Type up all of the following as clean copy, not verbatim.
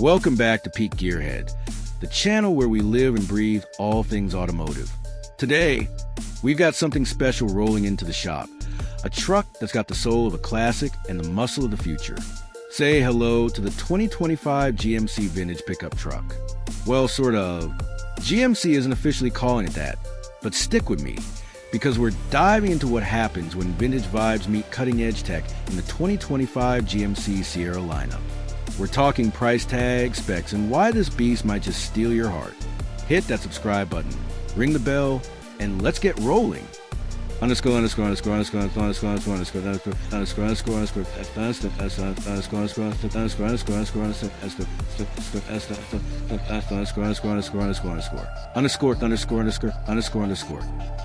Welcome back to Peak Gearhead, the channel where we live and breathe all things automotive. Today, we've got something special rolling into the shop. A truck that's got the soul of a classic and the muscle of the future. Say hello to the 2025 GMC Vintage Pickup Truck. Well, sort of. GMC isn't officially calling it that, but stick with me, because we're diving into what happens when vintage vibes meet cutting-edge tech in the 2025 GMC Sierra lineup. We're talking price tags, specs, and why this beast might just steal your heart. Hit that subscribe button, ring the bell, and let's get rolling.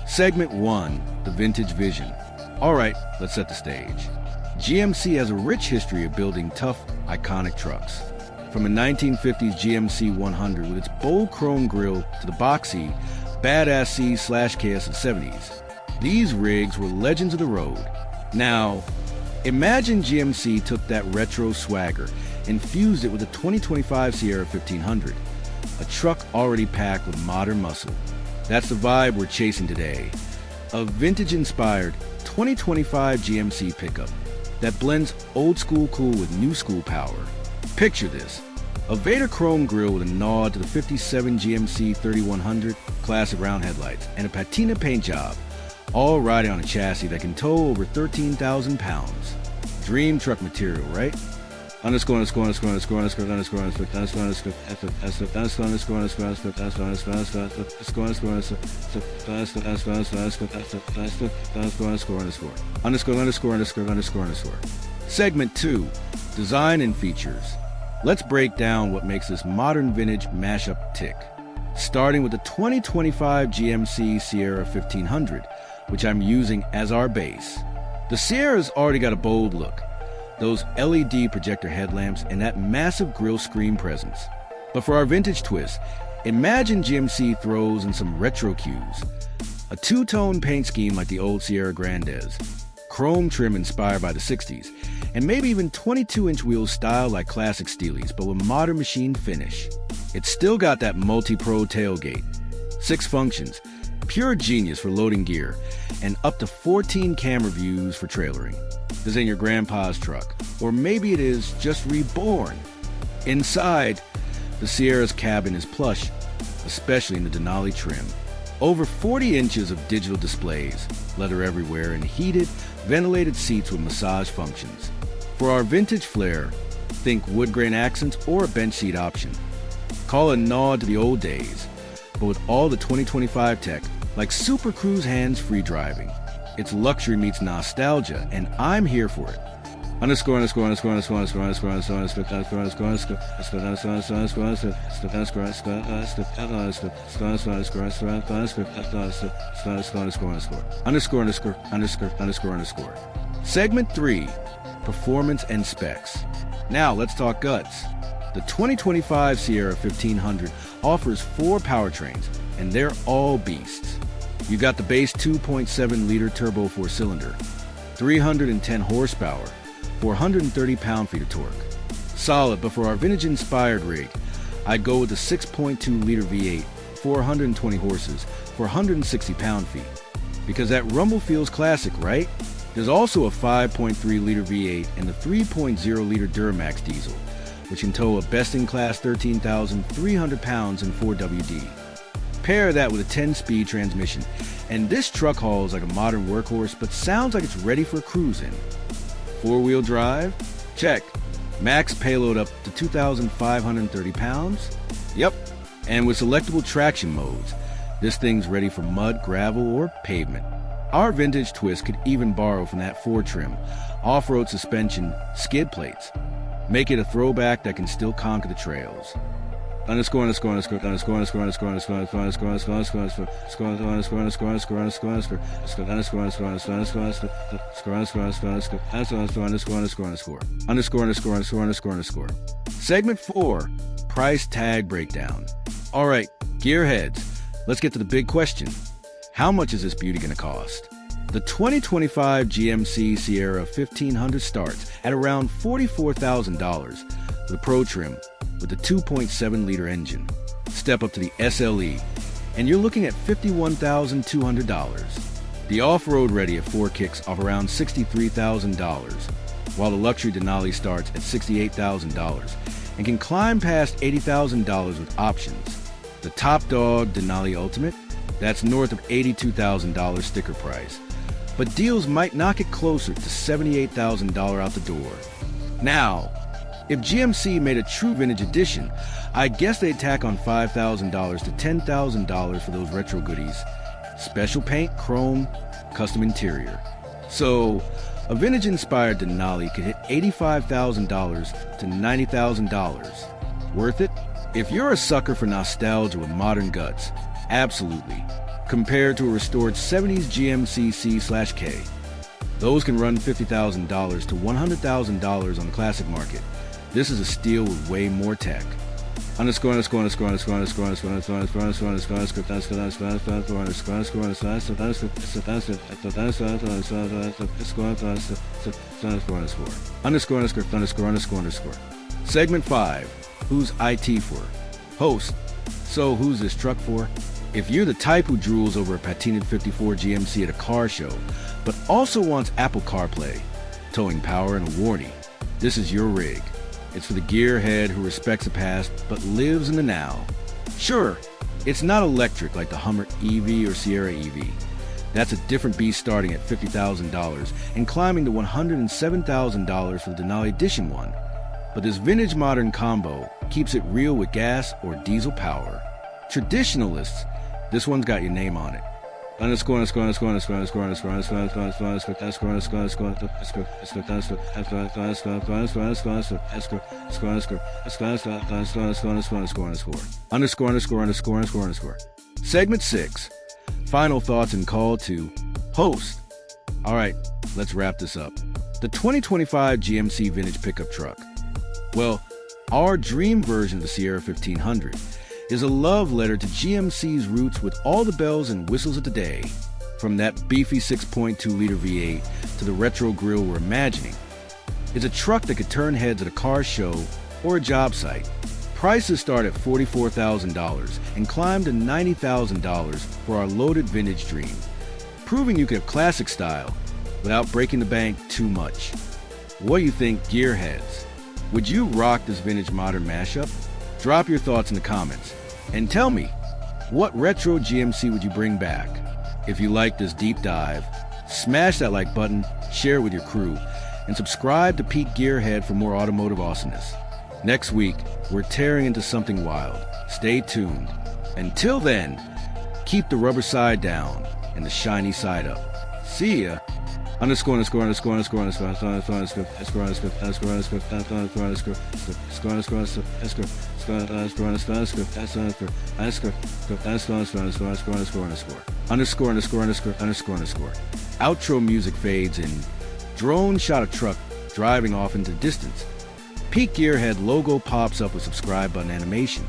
Segment 1, the vintage vision. All right, let's set the stage. GMC has a rich history of building tough, iconic trucks. From the 1950s GMC 100 with its bold chrome grille to the boxy, badass C/KS of the 70s. These rigs were legends of the road. Now, imagine GMC took that retro swagger and fused it with the 2025 Sierra 1500, a truck already packed with modern muscle. That's the vibe we're chasing today. A vintage-inspired 2025 GMC pickup that blends old school cool with new school power. Picture this. A Vader chrome grille with a nod to the 57 GMC 3100 classic round headlights and a patina paint job, all riding on a chassis that can tow over 13,000 pounds. Dream truck material, right? Segment 2, design and features. Let's break down what makes this modern vintage mashup tick. Starting with the 2025 GMC Sierra 1500, which I'm using as our base. The Sierra's already got a bold look. Those LED projector headlamps and that massive grille screen presence. But for our vintage twist, imagine GMC throws in some retro cues. A two-tone paint scheme like the old Sierra Grandes, chrome trim inspired by the 60s, and maybe even 22-inch wheels styled like classic Steelies, but with modern machine finish. It's still got that multi-pro tailgate, 6 functions, pure genius for loading gear, and up to 14 camera views for trailering. This ain't your grandpa's truck, or maybe it is just reborn. Inside, the Sierra's cabin is plush, especially in the Denali trim. Over 40 inches of digital displays, leather everywhere, and heated, ventilated seats with massage functions. For our vintage flair, think wood grain accents or a bench seat option. Call it a nod to the old days, but with all the 2025 tech, like Super Cruise hands-free driving. It's luxury meets nostalgia, and I'm here for it. Segment 3, performance and specs. Now let's talk guts. The 2025 Sierra 1500 offers 4 powertrains, and they're all beasts. You got the base 2.7-liter turbo 4-cylinder, 310 horsepower, 430 pound-feet of torque. Solid, but for our vintage-inspired rig, I'd go with the 6.2-liter V8, 420 horses, 460 pound-feet. Because that rumble feels classic, right? There's also a 5.3-liter V8 and the 3.0-liter Duramax diesel, which can tow a best-in-class 13,300 pounds in 4WD. Pair that with a 10-speed transmission, and this truck hauls like a modern workhorse, but sounds like it's ready for cruising. 4-wheel drive? Check. Max payload up to 2,530 pounds? Yep. And with selectable traction modes, this thing's ready for mud, gravel, or pavement. Our vintage twist could even borrow from that Ford trim, off-road suspension, skid plates. Make it a throwback that can still conquer the trails. Segment 4, price tag breakdown. All right, gearheads, let's get to the big question. How much is this beauty going to cost? The 2025 GMC Sierra 1500 starts at around $44,000 with a Pro trim, with the 2.7-liter engine. Step up to the SLE, and you're looking at $51,200. The off-road ready at 4 kicks off around $63,000, while the luxury Denali starts at $68,000 and can climb past $80,000 with options. The top dog Denali Ultimate, that's north of $82,000 sticker price, but deals might knock it closer to $78,000 out the door. Now, if GMC made a true vintage edition, I guess they'd tack on $5,000 to $10,000 for those retro goodies. Special paint, chrome, custom interior. So, a vintage-inspired Denali could hit $85,000 to $90,000. Worth it? If you're a sucker for nostalgia with modern guts, absolutely. Compared to a restored 70s GMC C/K. Those can run $50,000 to $100,000 on the classic market. This is a steal with way more tech. Segment 5. Who's IT for? Host. So who's this truck for? If you're the type who drools over a patinaed 54 GMC at a car show, but also wants Apple CarPlay, towing power, and a warranty, this is your rig. It's for the gearhead who respects the past but lives in the now. Sure, it's not electric like the Hummer EV or Sierra EV. That's a different beast starting at $50,000 and climbing to $107,000 for the Denali Edition one. But this vintage modern combo keeps it real with gas or diesel power. Traditionalists, this one's got your name on it. Segment 6. Final thoughts and call to host. All right, let's wrap this up. The 2025 GMC Vintage Pickup Truck. Well, our dream version of the Sierra 1500 is a love letter to GMC's roots with all the bells and whistles of the day, from that beefy 6.2-liter V8 to the retro grille we're imagining. It's a truck that could turn heads at a car show or a job site. Prices start at $44,000 and climb to $90,000 for our loaded vintage dream, proving you could have classic style without breaking the bank too much. What do you think, gearheads? Would you rock this vintage modern mashup? Drop your thoughts in the comments and tell me, what retro GMC would you bring back? If you like this deep dive, smash that like button, share it with your crew, and subscribe to Peak Gearhead for more automotive awesomeness. Next week, we're tearing into something wild. Stay tuned. Until then, keep the rubber side down and the shiny side up. See ya. Outro music fades in. Drone shot a truck driving off into the distance. Peak Gearhead logo pops up with subscribe button animation.